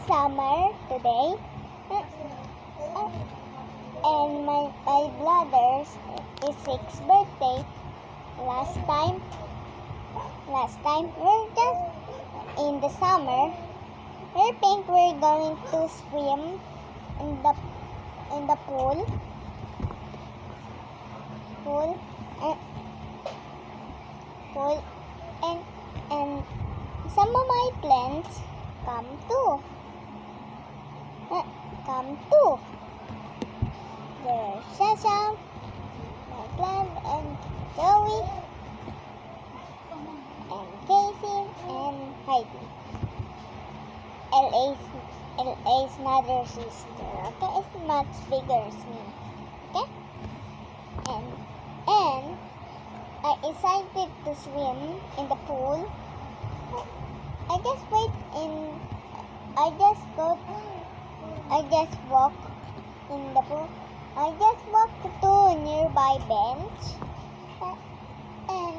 summer today. And my brother's is 6th birthday. Last time we're just in the summer. We think we're going to swim in the pool. And some of my plants come too. There's Shasha, my plant, and Joey, and Casey, and Heidi. LA's another sister, okay? It's much bigger as me, okay? And I decided to swim in the pool. I just walk in the pool. I just walked to a nearby bench, and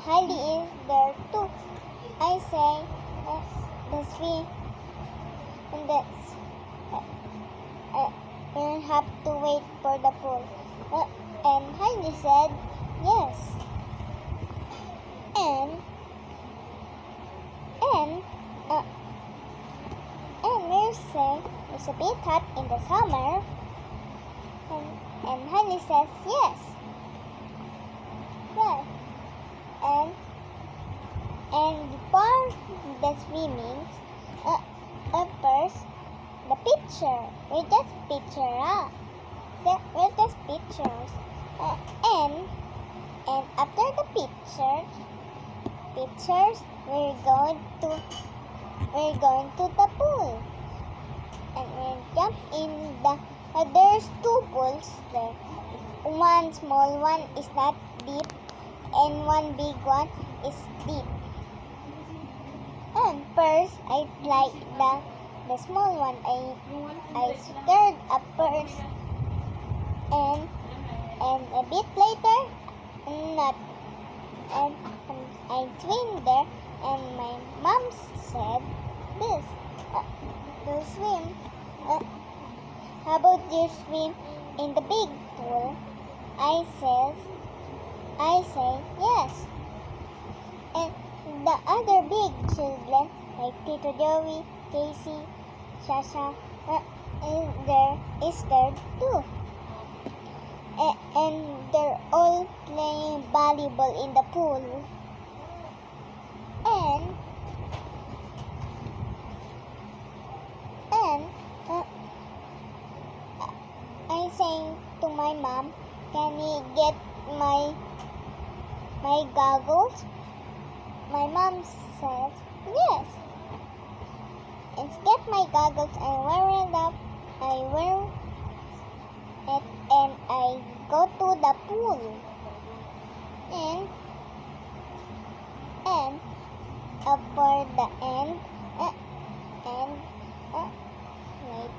Heidi is there too. I say, the swim, and we'll have to wait for the pool. And Heidi said, yes. And we'll say it's a bit hot in the summer. And Heidi says, yes. Yes. And before the swimming, first, the picture. We're just pictures. And after the pictures, we're going to the pool. And we'll jump in the. There's two pools there. One small one is not deep, and one big one is deep. And first, I like the small one. I stirred up first, and a bit later, not. And I swim there, and my mom said, "This, to swim. How about you swim in the big pool?" I say yes. And the other big children, like Tito Joey, Casey, Shasha, is there too. And they're all playing volleyball in the pool. And I say to my mom, "Can we get my goggles?" My mom says, yes. Let's get my goggles and wear it up. I wear it and I go to the pool. And for the end, wait.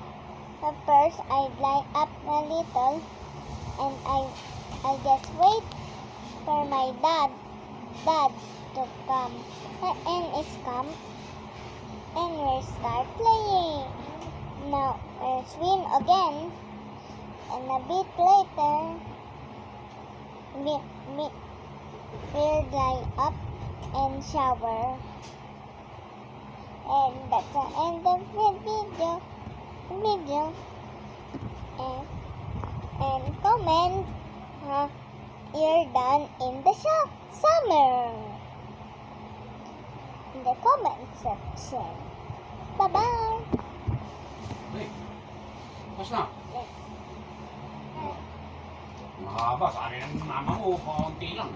First, I lie up a little, and I just wait for my dad to come. And it's come, and we start playing. Now we swim again, and a bit later we'll lie up and shower. And that's the end of the video. And comment you're done in the summer in the comment section. Bye-bye. Hey, tapos na. Yes. Mahaba, sabi ng mama mo, konti lang.